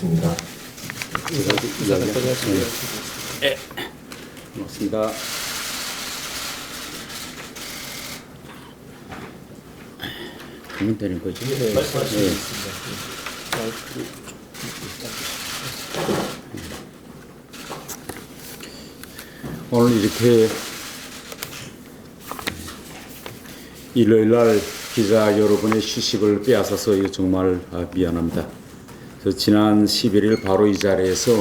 입니다. 네. 고맙습니다. 하면 되는 거죠? 네, 말씀하시겠습니다. 오늘 이렇게 일요일날 기자 여러분의 휴식을 빼앗아서 이거 정말 미안합니다. 그래서 지난 11일 바로 이 자리에서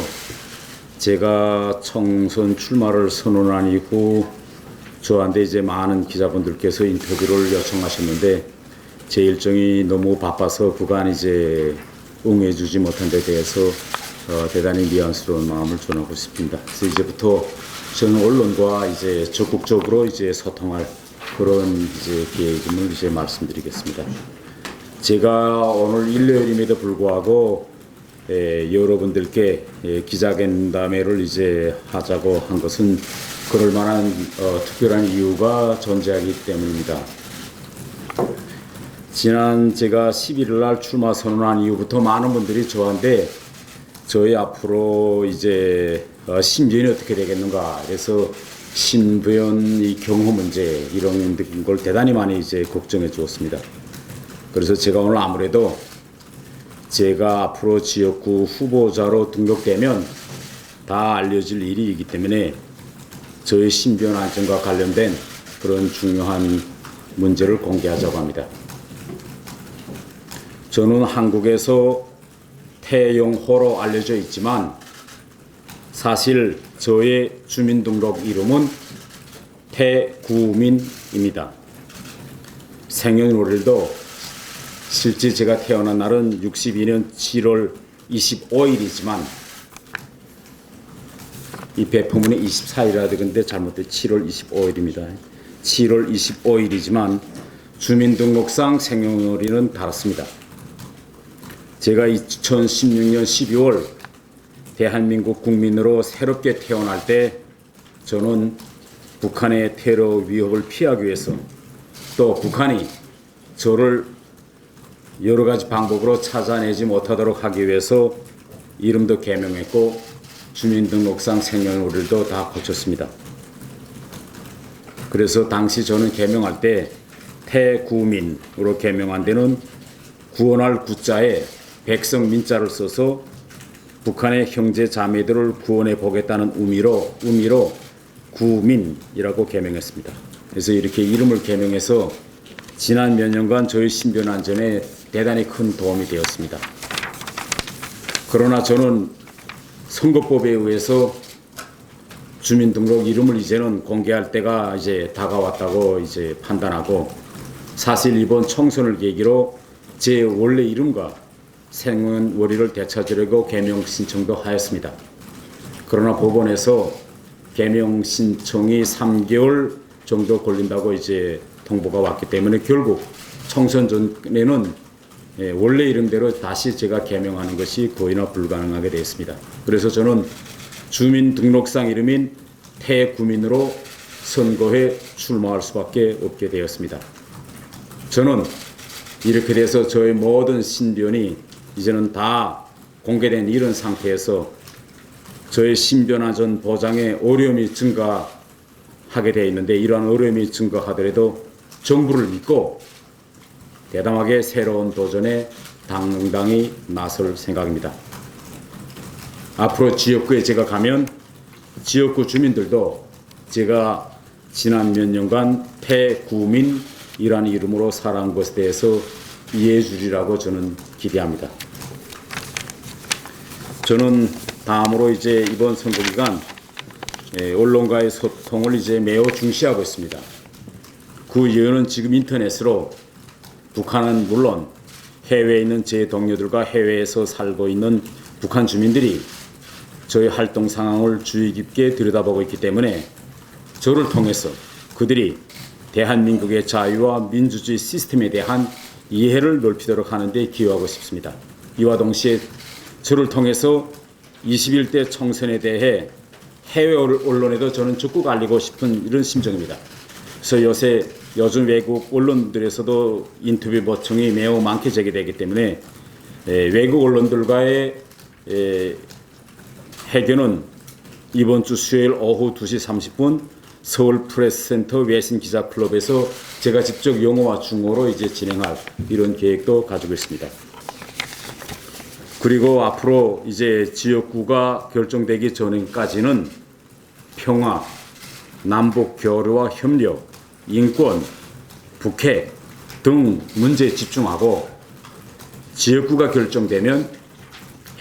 제가 총선 출마를 선언한 이후 저한테 이제 많은 기자분들께서 인터뷰를 요청하셨는데 제 일정이 너무 바빠서 그간 이제 응해주지 못한 데 대해서 대단히 미안스러운 마음을 전하고 싶습니다. 그래서 이제부터 저는 언론과 이제 적극적으로 이제 소통할 그런 이제 계획임을 이제 말씀드리겠습니다. 제가 오늘 일요일임에도 불구하고 여러분들께 기자간담회를 이제 하자고 한 것은 그럴 만한 특별한 이유가 존재하기 때문입니다. 지난 제가 11일 날 출마 선언한 이후부터 많은 분들이 저한테 저희 앞으로 이제 신변이 어떻게 되겠는가, 그래서 신변 이 경호 문제 이런 걸 대단히 많이 이제 걱정해 주었습니다. 그래서 제가 오늘 아무래도 제가 앞으로 지역구 후보자로 등록되면 다 알려질 일이기 때문에 저의 신변 안전과 관련된 그런 중요한 문제를 공개하자고 합니다. 저는 한국에서 태영호로 알려져 있지만 사실 저의 주민등록 이름은 태구민입니다. 생년월일도 실제 제가 태어난 날은 62년 7월 25일이지만 이 배포문에 24일이라 되는데 잘못돼 7월 25일입니다. 7월 25일이지만 주민등록상 생년월일은 다릅니다. 제가 2016년 12월 대한민국 국민으로 새롭게 태어날 때 저는 북한의 테러 위협을 피하기 위해서 또 북한이 저를 여러 가지 방법으로 찾아내지 못하도록 하기 위해서 이름도 개명했고 주민등록상 생년월일도 다 고쳤습니다. 그래서 당시 저는 개명할 때 태구민으로 개명한 데는 구원할 구자에 백성 민자를 써서 북한의 형제 자매들을 구원해 보겠다는 의미로 구민이라고 개명했습니다. 그래서 이렇게 이름을 개명해서 지난 몇 년간 저희 신변 안전에 대단히 큰 도움이 되었습니다. 그러나 저는 선거법에 의해서 주민등록 이름을 이제는 공개할 때가 이제 다가왔다고 이제 판단하고 사실 이번 총선을 계기로 제 원래 이름과 생년월일을 되찾으려고 개명 신청도 하였습니다. 그러나 법원에서 개명 신청이 3개월 정도 걸린다고 이제 통보가 왔기 때문에 결국 총선 전에는 원래 이름대로 다시 제가 개명하는 것이 거의나 불가능하게 되었습니다. 그래서 저는 주민등록상 이름인 태구민으로 선거에 출마할 수밖에 없게 되었습니다. 저는 이렇게 돼서 저의 모든 신변이 이제는 다 공개된 이런 상태에서 저의 신변 안전 보장에 어려움이 증가하게 되어 있는데 이러한 어려움이 증가하더라도 정부를 믿고 대담하게 새로운 도전에 당당히 나설 생각입니다. 앞으로 지역구에 제가 가면 지역구 주민들도 제가 지난 몇 년간 태구민이라는 이름으로 살아온 것에 대해서 이해해 주리라고 저는 기대합니다. 저는 다음으로 이제 이번 선거 기간 언론과의 소통을 이제 매우 중시하고 있습니다. 그 이유는 지금 인터넷으로 북한은 물론 해외에 있는 제 동료들과 해외에서 살고 있는 북한 주민들이 저희 활동 상황을 주의 깊게 들여다보고 있기 때문에 저를 통해서 그들이 대한민국의 자유와 민주주의 시스템에 대한 이해를 넓히도록 하는 데 기여하고 싶습니다. 이와 동시에 저를 통해서 21대 총선에 대해 해외 언론에도 저는 적극 알리고 싶은 이런 심정입니다. 그래서 요즘 외국 언론들에서도 인터뷰 요청이 매우 많게 제기되기 때문에 외국 언론들과의 회견은 이번 주 수요일 오후 2시 30분 서울 프레스센터 외신 기자 클럽에서 제가 직접 영어와 중어로 이제 진행할 이런 계획도 가지고 있습니다. 그리고 앞으로 이제 지역구가 결정되기 전까지는 평화, 남북 교류와 협력, 인권, 북핵 등 문제에 집중하고 지역구가 결정되면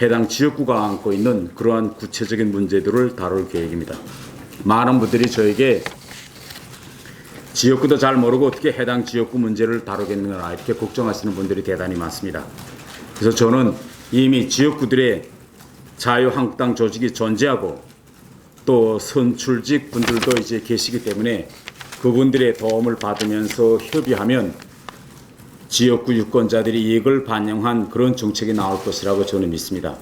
해당 지역구가 안고 있는 그러한 구체적인 문제들을 다룰 계획입니다. 많은 분들이 저에게 지역구도 잘 모르고 어떻게 해당 지역구 문제를 다루겠느냐 이렇게 걱정하시는 분들이 대단히 많습니다. 그래서 저는 이미 지역구들의 자유한국당 조직이 존재하고 또 선출직 분들도 이제 계시기 때문에 그분들의 도움을 받으면서 협의하면 지역구 유권자들이 이익을 반영한 그런 정책이 나올 것이라고 저는 믿습니다.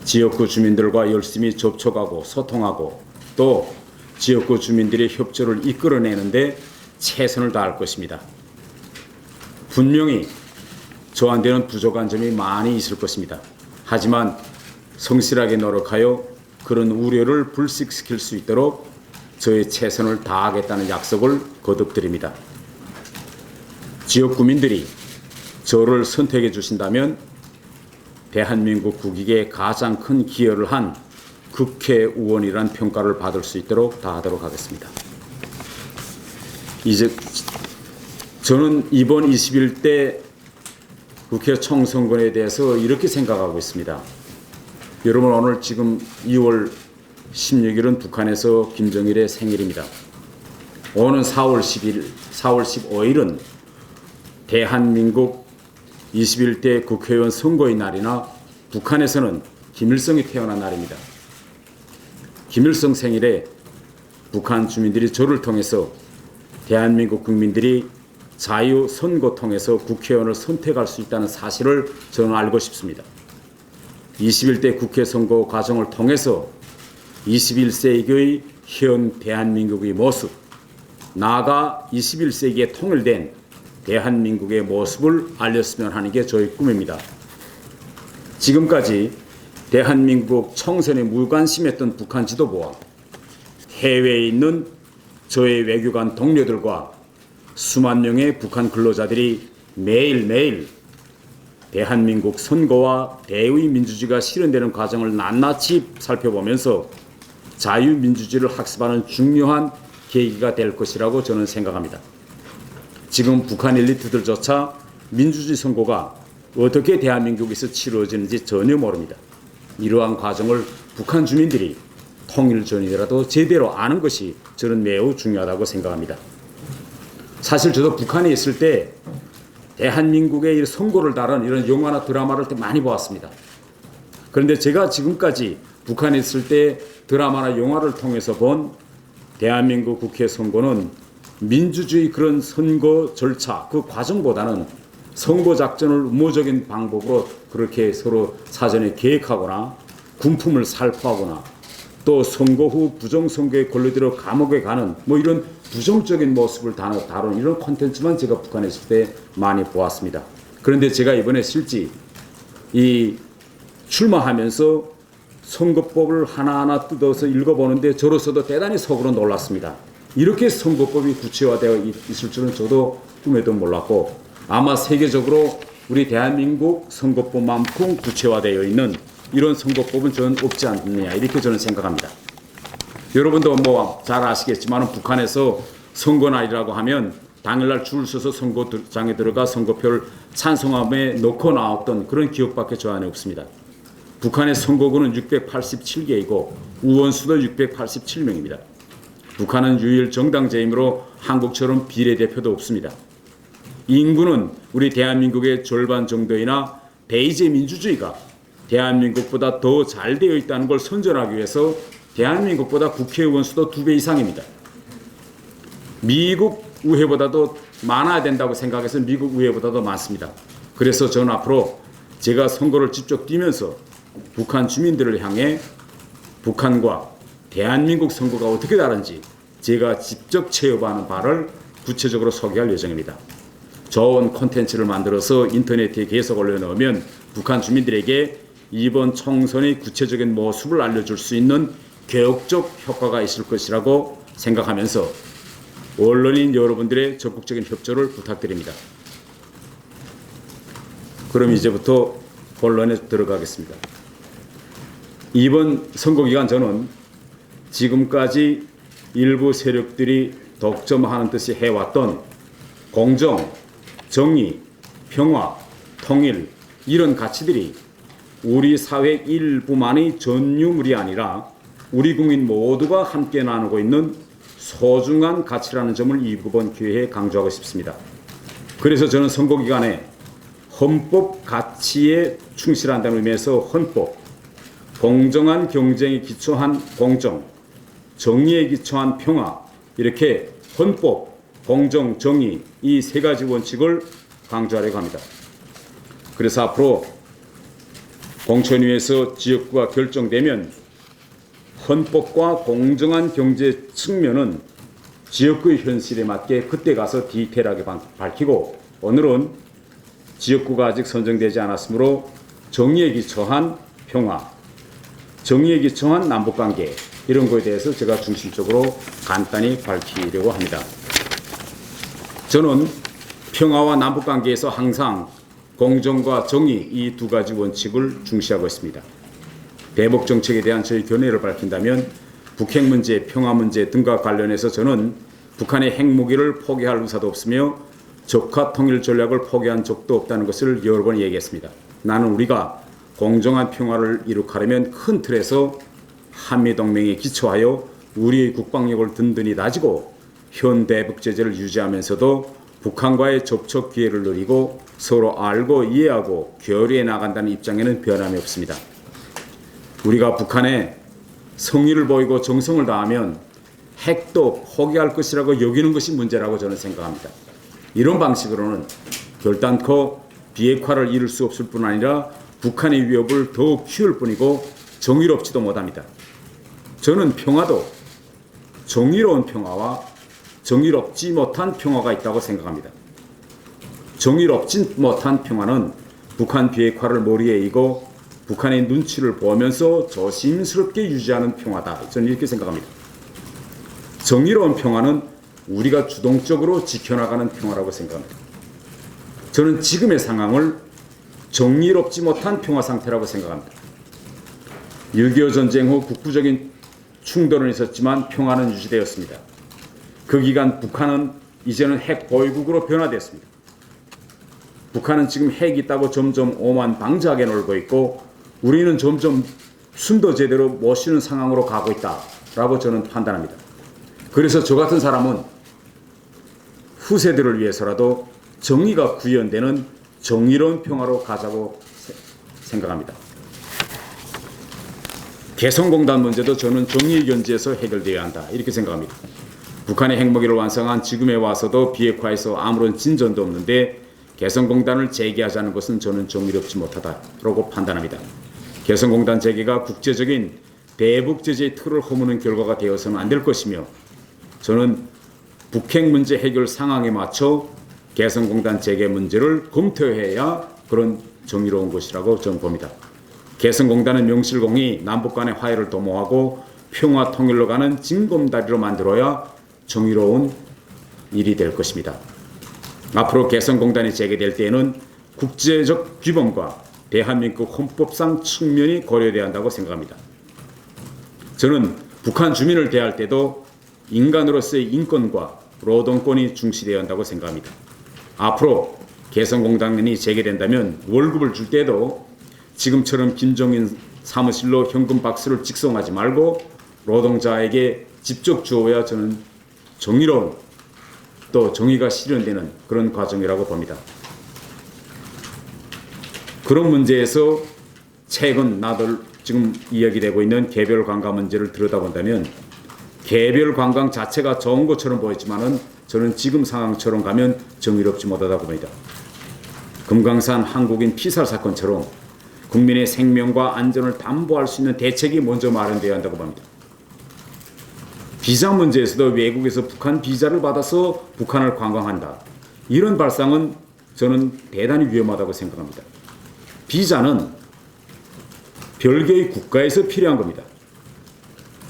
지역구 주민들과 열심히 접촉하고 소통하고 또 지역구 주민들의 협조를 이끌어내는데 최선을 다할 것입니다. 분명히 저한테는 부족한 점이 많이 있을 것입니다. 하지만 성실하게 노력하여 그런 우려를 불식시킬 수 있도록 저의 최선을 다하겠다는 약속을 거듭드립니다. 지역 구민들이 저를 선택해 주신다면 대한민국 국익에 가장 큰 기여를 한 국회의원이란 평가를 받을 수 있도록 다하도록 하겠습니다. 이제 저는 이번 21대 국회 총선거에 대해서 이렇게 생각하고 있습니다. 여러분, 오늘 지금 2월 16일은 북한에서 김정일의 생일입니다. 오는 4월 15일은 대한민국 21대 국회의원 선거의 날이나 북한에서는 김일성이 태어난 날입니다. 김일성 생일에 북한 주민들이 저를 통해서 대한민국 국민들이 자유 선거 통해서 국회의원을 선택할 수 있다는 사실을 저는 알고 싶습니다. 21대 국회 선거 과정을 통해서 21세기의 현 대한민국의 모습, 나아가 21세기에 통일된 대한민국의 모습을 알렸으면 하는 게 저의 꿈입니다. 지금까지 대한민국 총선에 무관심했던 북한 지도부와 해외에 있는 저의 외교관 동료들과 수만 명의 북한 근로자들이 매일매일 대한민국 선거와 대의 민주주의가 실현되는 과정을 낱낱이 살펴보면서 자유민주주의를 학습하는 중요한 계기가 될 것이라고 저는 생각합니다. 지금 북한 엘리트들조차 민주주의 선거가 어떻게 대한민국에서 치러지는지 전혀 모릅니다. 이러한 과정을 북한 주민들이 통일 전이라도 제대로 아는 것이 저는 매우 중요하다고 생각합니다. 사실 저도 북한에 있을 때 대한민국의 선거를 다룬 이런 영화나 드라마를 많이 보았습니다. 그런데 제가 지금까지 북한에 있을 때 드라마나 영화를 통해서 본 대한민국 국회 선거는 민주주의 그런 선거 절차 그 과정보다는 선거 작전을 음모적인 방법으로 그렇게 서로 사전에 계획하거나 군품을 살포하거나 또 선거 후 부정선거에 걸려들어 감옥에 가는 이런 부정적인 모습을 다룬 이런 콘텐츠만 제가 북한에 있을 때 많이 보았습니다. 그런데 제가 이번에 실제 출마하면서 선거법을 하나하나 뜯어서 읽어보는데 저로서도 대단히 속으로 놀랐습니다. 이렇게 선거법이 구체화되어 있을 줄은 저도 꿈에도 몰랐고 아마 세계적으로 우리 대한민국 선거법만큼 구체화되어 있는 이런 선거법은 저는 없지 않느냐 이렇게 저는 생각합니다. 여러분도 잘 아시겠지만 북한에서 선거날이라고 하면 당일날 줄 서서 선거장에 들어가 선거표를 찬송함에 넣고 나왔던 그런 기억밖에 저 안에 없습니다. 북한의 선거구는 687개이고 의원수도 687명입니다. 북한은 유일 정당제이므로 한국처럼 비례대표도 없습니다. 인구는 우리 대한민국의 절반 정도이나 대의제 민주주의가 대한민국보다 더 잘 되어 있다는 걸 선전하기 위해서 대한민국보다 국회의원 수도 2배 이상입니다. 미국 의회보다도 많아야 된다고 생각해서 미국 의회보다도 많습니다. 그래서 저는 앞으로 제가 선거를 직접 뛰면서 북한 주민들을 향해 북한과 대한민국 선거가 어떻게 다른지 제가 직접 체험하는 바를 구체적으로 소개할 예정입니다. 좋은 콘텐츠를 만들어서 인터넷에 계속 올려놓으면 북한 주민들에게 이번 총선의 구체적인 모습을 알려줄 수 있는 교육적 효과가 있을 것이라고 생각하면서 언론인 여러분들의 적극적인 협조를 부탁드립니다. 그럼 이제부터 본론에 들어가겠습니다. 이번 선거기간 저는 지금까지 일부 세력들이 독점하는 듯이 해왔던 공정, 정의, 평화, 통일 이런 가치들이 우리 사회 일부만의 전유물이 아니라 우리 국민 모두가 함께 나누고 있는 소중한 가치라는 점을 이번 기회에 강조하고 싶습니다. 그래서 저는 선거기간에 헌법 가치에 충실한다는 의미에서 헌법, 공정한 경쟁에 기초한 공정, 정의에 기초한 평화 이렇게 헌법, 공정, 정의 이 세 가지 원칙을 강조하려고 합니다. 그래서 앞으로 공천위에서 지역구가 결정되면 헌법과 공정한 경제 측면은 지역구의 현실에 맞게 그때 가서 디테일하게 밝히고 오늘은 지역구가 아직 선정되지 않았으므로 정의에 기초한 평화, 정의에 기초한 남북관계 이런 것에 대해서 제가 중심적으로 간단히 밝히려고 합니다. 저는 평화와 남북관계에서 항상 공정과 정의 이 두 가지 원칙을 중시하고 있습니다. 대북 정책에 대한 저희 견해를 밝힌다면 북핵 문제, 평화 문제 등과 관련해서 저는 북한의 핵무기를 포기할 의사도 없으며 적화 통일 전략을 포기한 적도 없다는 것을 여러 번 얘기했습니다. 나는 우리가 공정한 평화를 이룩하려면 큰 틀에서 한미동맹에 기초하여 우리의 국방력을 든든히 다지고 현대북 제재를 유지하면서도 북한과의 접촉 기회를 누리고 서로 알고 이해하고 교류해 나간다는 입장에는 변함이 없습니다. 우리가 북한에 성의를 보이고 정성을 다하면 핵도 포기할 것이라고 여기는 것이 문제라고 저는 생각합니다. 이런 방식으로는 결단코 비핵화를 이룰 수 없을 뿐 아니라 북한의 위협을 더욱 키울 뿐이고 정의롭지도 못합니다. 저는 평화도 정의로운 평화와 정의롭지 못한 평화가 있다고 생각합니다. 정의롭지 못한 평화는 북한 비핵화를 머리에 이고 북한의 눈치를 보면서 조심스럽게 유지하는 평화다. 저는 이렇게 생각합니다. 정의로운 평화는 우리가 주동적으로 지켜나가는 평화라고 생각합니다. 저는 지금의 상황을 정의롭지 못한 평화 상태라고 생각합니다. 6.25 전쟁 후 국부적인 충돌은 있었지만 평화는 유지되었습니다. 그 기간 북한은 이제는 핵 보유국으로 변화됐습니다. 북한은 지금 핵이 있다고 점점 오만방자하게 놀고 있고 우리는 점점 숨도 제대로 못 쉬는 상황으로 가고 있다라고 저는 판단합니다. 그래서 저 같은 사람은 후세들을 위해서라도 정의가 구현되는 정의로운 평화로 가자고 생각합니다. 개성공단 문제도 저는 정의의 견지에서 해결되어야 한다 이렇게 생각합니다. 북한의 핵무기를 완성한 지금에 와서도 비핵화에서 아무런 진전도 없는데 개성공단을 재개하자는 것은 저는 정의롭지 못하다라고 판단합니다. 개성공단 재개가 국제적인 대북 제재의 틀을 허무는 결과가 되어서는 안 될 것이며 저는 북핵 문제 해결 상황에 맞춰 개성공단 재개 문제를 검토해야 그런 정의로운 것이라고 저는 봅니다. 개성공단은 명실공히 남북 간의 화해를 도모하고 평화 통일로 가는 징검다리로 만들어야 정의로운 일이 될 것입니다. 앞으로 개성공단이 재개될 때에는 국제적 규범과 대한민국 헌법상 측면이 고려돼야 한다고 생각합니다. 저는 북한 주민을 대할 때도 인간으로서의 인권과 노동권이 중시되어야 한다고 생각합니다. 앞으로 개성공단이 재개된다면 월급을 줄 때도 지금처럼 김정인 사무실로 현금 박스를 직송하지 말고 노동자에게 직접 주어야 저는 정의로운 또 정의가 실현되는 그런 과정이라고 봅니다. 그런 문제에서 최근 나들 지금 이야기되고 있는 개별 관광 문제를 들여다본다면 개별 관광 자체가 좋은 것처럼 보이지만은 저는 지금 상황처럼 가면 정의롭지 못하다고 봅니다. 금강산 한국인 피살 사건처럼 국민의 생명과 안전을 담보할 수 있는 대책이 먼저 마련되어야 한다고 봅니다. 비자 문제에서도 외국에서 북한 비자를 받아서 북한을 관광한다. 이런 발상은 저는 대단히 위험하다고 생각합니다. 비자는 별개의 국가에서 필요한 겁니다.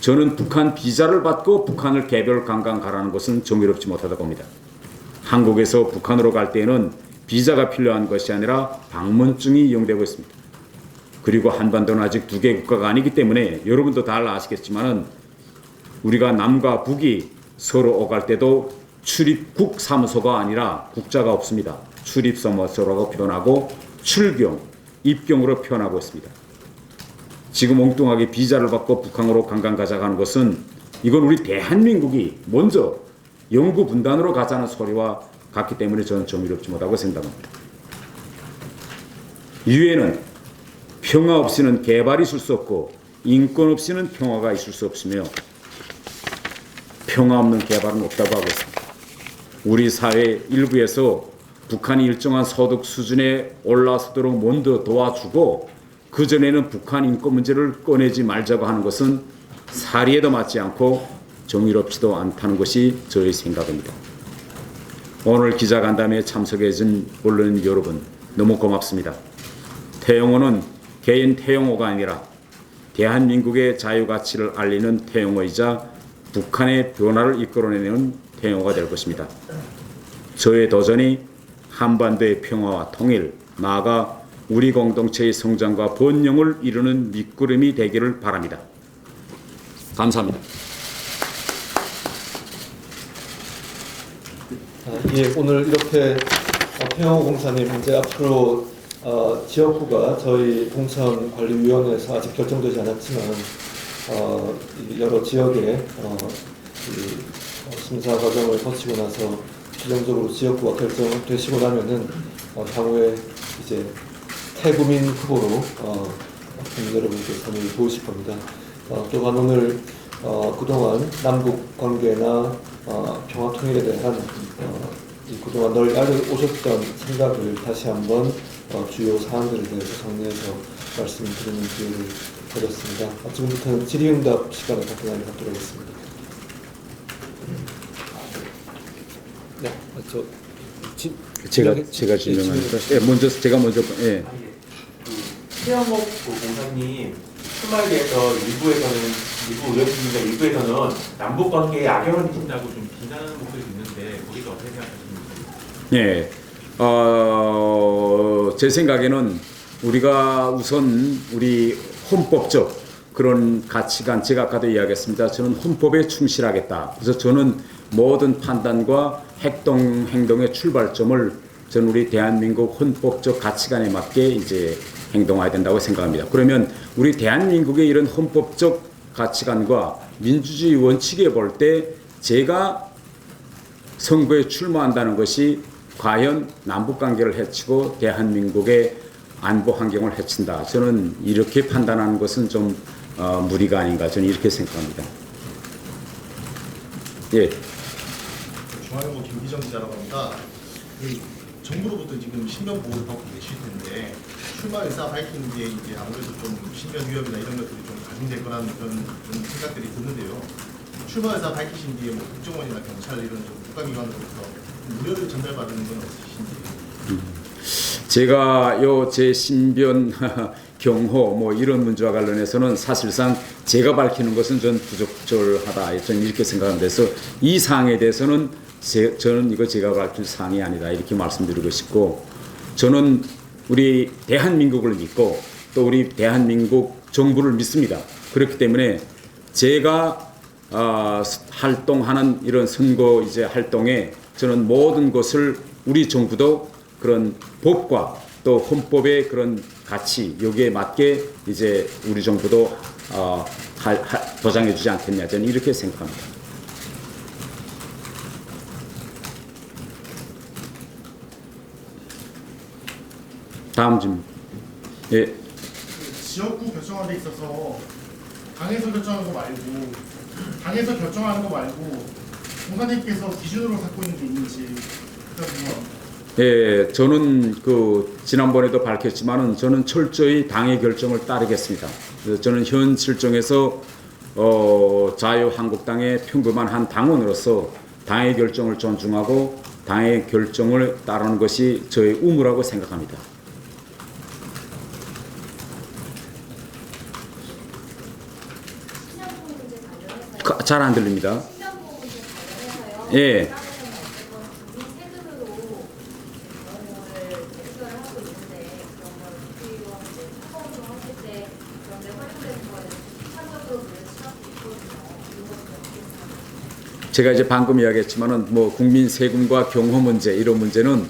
저는 북한 비자를 받고 북한을 개별 관광 가라는 것은 정의롭지 못하다고 봅니다. 한국에서 북한으로 갈 때에는 비자가 필요한 것이 아니라 방문증이 이용되고 있습니다. 그리고 한반도는 아직 두 개 국가가 아니기 때문에 여러분도 다 아시겠지만은 우리가 남과 북이 서로 오갈 때도 출입국 사무소가 아니라 국자가 없습니다. 출입 사무소라고 표현하고 출경, 입경으로 표현하고 있습니다. 지금 엉뚱하게 비자를 받고 북한으로 관광 가자고 하는 것은 이건 우리 대한민국이 먼저 영구 분단으로 가자는 소리와 같기 때문에 저는 정의롭지 못하고 생각합니다. 유엔은 평화 없이는 개발이 있을 수 없고 인권 없이는 평화가 있을 수 없으며 평화 없는 개발은 없다고 하고 있습니다. 우리 사회 일부에서 북한이 일정한 소득 수준에 올라서도록 먼저 도와주고 그전에는 북한 인권 문제를 꺼내지 말자고 하는 것은 사리에도 맞지 않고 정의롭지도 않다는 것이 저의 생각입니다. 오늘 기자간담회에 참석해 준 언론 여러분 너무 고맙습니다. 태영호는 개인 태영호가 아니라 대한민국의 자유가치를 알리는 태영호이자 북한의 변화를 이끌어내는 태영호가 될 것입니다. 저의 도전이 한반도의 평화와 통일, 나아가 우리 공동체의 성장과 번영을 이루는 밑구름이 되기를 바랍니다. 감사합니다. 예, 오늘 이렇게 태영호 공사님 이제 앞으로 지역구가 저희 동선관리위원회에서 아직 결정되지 않았지만 여러 지역에 심사 과정을 거치고 나서 최종적으로 지역구가 결정되시고 나면은 향후에 이제 태구민 후보로 여러분께 선을 보실 겁니다. 또한 오늘 그동안 남북 관계나 평화 통일에 대한 그동안 널리 알려오셨던 생각을 다시 한번 주요 사안들에 대해서 정리해서 말씀드리는 기회를 드렸습니다. 지금부터는 질의응답 시간을 갖도록 하겠습니다. 네, 제가 질문하니까 제가 먼저 태영호 공사님 출마에 대해서 일부 의원님과 일부에서는 남북 관계에 악영향을 미친다고 좀 비난하는 목소리도 있는데 거기서 어떻게 생각하십니까? 네, 제 생각에는 우리가 우선 우리 헌법적 그런 가치관, 제가 아까도 이야기했습니다. 저는 헌법에 충실하겠다. 그래서 저는 모든 판단과 행동의 출발점을 저는 우리 대한민국 헌법적 가치관에 맞게 이제 행동해야 된다고 생각합니다. 그러면 우리 대한민국의 이런 헌법적 가치관과 민주주의 원칙에 볼 때 제가 선거에 출마한다는 것이 과연 남북관계를 해치고 대한민국의 안보 환경을 해친다. 저는 이렇게 판단하는 것은 좀 무리가 아닌가. 저는 이렇게 생각합니다. 예. 중앙일보 김기정 기자라고 합니다. 정부로부터 지금 신변 보호를 받고 계실 텐데 출마 의사 밝힌 게 이제 아무래도 좀 신변 위협이나 이런 것들이 좀 가중될 거라는 그런 좀 생각들이 드는데요. 출마 의사 밝히신 뒤에 뭐 국정원이나 경찰 이런 좀 국가기관으로부터 무료를 전달받는 건 없으신지? 제가 제 신변 경호 뭐 이런 문제와 관련해서는 사실상 제가 밝히는 것은 전 부적절하다. 저는 이렇게 생각합니다. 그래서 이 사항에 대해서는 저는 이거 제가 밝힐 사항이 아니다. 이렇게 말씀드리고 싶고, 저는 우리 대한민국을 믿고 또 우리 대한민국 정부를 믿습니다. 그렇기 때문에 제가 활동하는 이런 선거 이제 활동에 저는 모든 것을 우리 정부도 그런 법과 또 헌법의 그런 가치 여기에 맞게 이제 우리 정부도 보장해주지 않겠냐, 저는 이렇게 생각합니다. 다음 질문. 예. 지역구 결정하는 데 있어서 당에서 결정하는 거 말고 공사님께서 기준으로 삼고 있는 게 있는지 궁금합니다. 예, 저는 지난번에도 밝혔지만은 저는 철저히 당의 결정을 따르겠습니다. 그래서 저는 현 실정에서 자유한국당의 평범한 한 당원으로서 당의 결정을 존중하고 당의 결정을 따르는 것이 저의 의무라고 생각합니다. 신변보호 문제 관련해서요. 잘 안 들립니다. 신변보호 문제 관련해서요. 예. 어쨌건 국민 세금으로 비용을 해결을 하고 있는데 그런 걸 국회의원 이제 사법으로 하실 때 그런 데 활용되는 거에 비판적으로 보는 시각도 있거든요. 이런 것도 어떻게 생각하세요? 제가 이제 방금 이야기했지만은 뭐 국민 세금과 경호 문제 이런 문제는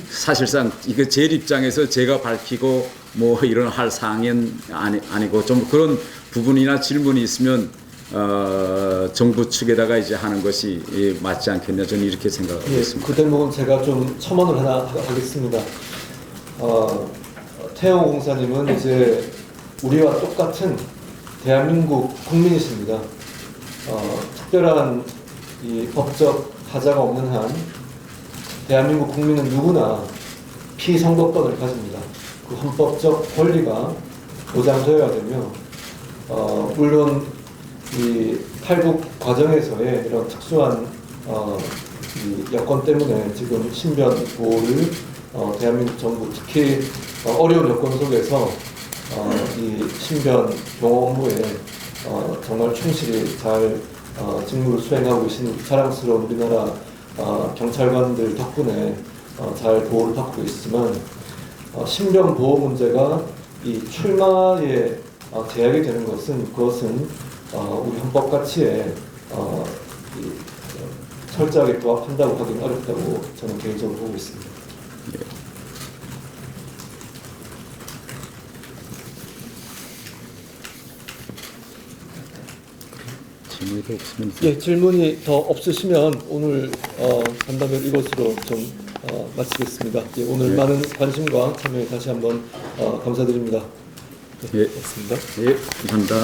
사실상 이거 제 입장에서 제가 밝히고 뭐 이런 할 사항은 아니고 좀 그런 부분이나 질문이 있으면 정부 측에다가 이제 하는 것이 맞지 않겠냐 저는 이렇게 생각하고 예, 있습니다. 그 대목은 제가 좀 첨언을 하나 하겠습니다. 태영 공사님은 이제 우리와 똑같은 대한민국 국민이십니다. 특별한 이 법적 하자가 없는 한 대한민국 국민은 누구나 피선거권을 가집니다. 그 헌법적 권리가 보장되어야 되며, 물론 이 탈북 과정에서의 이런 특수한 이 여건 때문에 지금 신변 보호를 대한민국 정부 특히 어려운 여건 속에서 이 신변 경호 업무에 정말 충실히 잘 직무를 수행하고 계신 자랑스러운 우리나라 경찰관들 덕분에 잘 보호를 받고 있지만 신변 보호 문제가 이 출마에 제약이 되는 것은 그것은 우리 헌법 가치에 철저하게 부합한다고 하기는 어렵다고 저는 개인적으로 보고 있습니다. 질문이 없으면 예, 질문이 더 없으시면 오늘 간담회 이것으로 좀 마치겠습니다. 예, 오늘 예. 많은 관심과 참여에 다시 한번 감사드립니다. 네, 예. 고맙습니다. 예, 감사합니다.